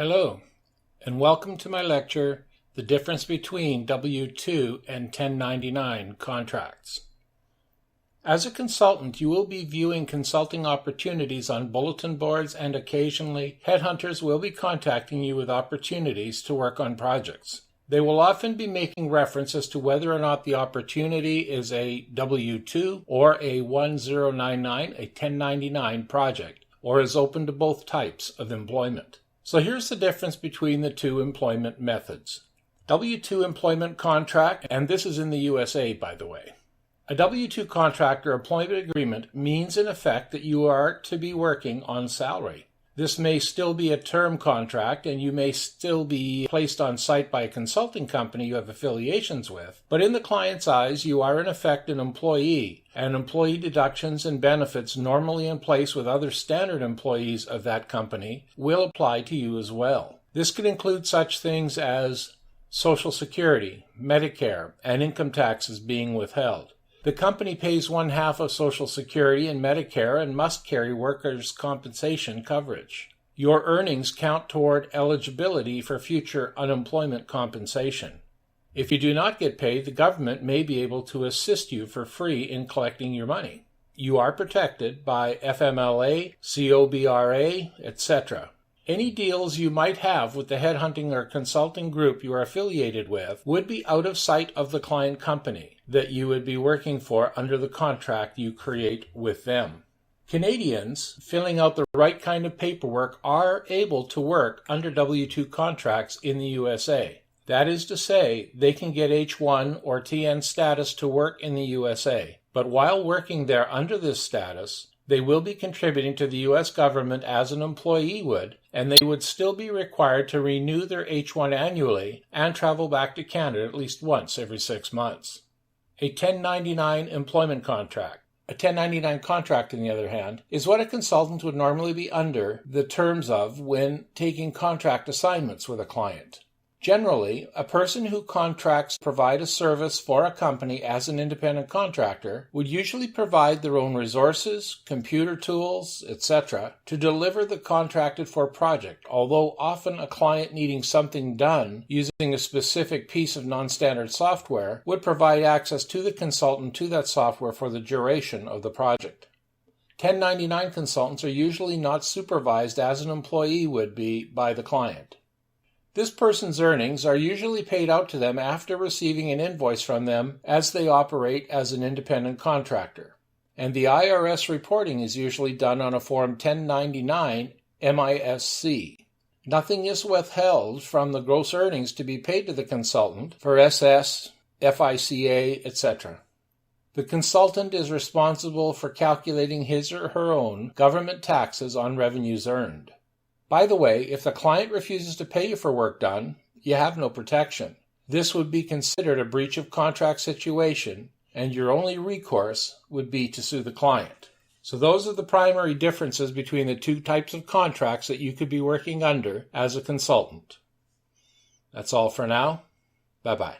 Hello, and welcome to my lecture, The Difference Between W-2 and 1099 Contracts. As a consultant, you will be viewing consulting opportunities on bulletin boards, and occasionally, headhunters will be contacting you with opportunities to work on projects. They will often be making reference as to whether or not the opportunity is a W-2 or a 1099, a 1099 project, or is open to both types of employment. So here's the difference between the two employment methods. W-2 employment contract, and this is in the USA, by the way. A W-2 contract or employment agreement means in effect that you are to be working on salary. This may still be a term contract, and you may still be placed on site by a consulting company you have affiliations with, but in the client's eyes, you are in effect an employee, and employee deductions and benefits normally in place with other standard employees of that company will apply to you as well. This could include such things as Social Security, Medicare, and income taxes being withheld. The company pays one half of Social Security and Medicare and must carry workers' compensation coverage. Your earnings count toward eligibility for future unemployment compensation. If you do not get paid, the government may be able to assist you for free in collecting your money. You are protected by FMLA, COBRA, etc. Any deals you might have with the headhunting or consulting group you are affiliated with would be out of sight of the client company that you would be working for under the contract you create with them. Canadians filling out the right kind of paperwork are able to work under W-2 contracts in the USA. That is to say, they can get H-1 or TN status to work in the USA. But while working there under this status, they will be contributing to the U.S. government as an employee would, and they would still be required to renew their H-1 annually and travel back to Canada at least once every 6 months. A 1099 employment contract. A 1099 contract, on the other hand, is what a consultant would normally be under the terms of when taking contract assignments with a client. Generally, a person who contracts to provide a service for a company as an independent contractor would usually provide their own resources, computer tools, etc. to deliver the contracted for project, although often a client needing something done using a specific piece of non-standard software would provide access to the consultant to that software for the duration of the project. 1099 consultants are usually not supervised as an employee would be by the client. This person's earnings are usually paid out to them after receiving an invoice from them as they operate as an independent contractor. And the IRS reporting is usually done on a Form 1099 MISC. Nothing is withheld from the gross earnings to be paid to the consultant for SS, FICA, etc. The consultant is responsible for calculating his or her own government taxes on revenues earned. By the way, if the client refuses to pay you for work done, you have no protection. This would be considered a breach of contract situation, and your only recourse would be to sue the client. So those are the primary differences between the two types of contracts that you could be working under as a consultant. That's all for now. Bye-bye.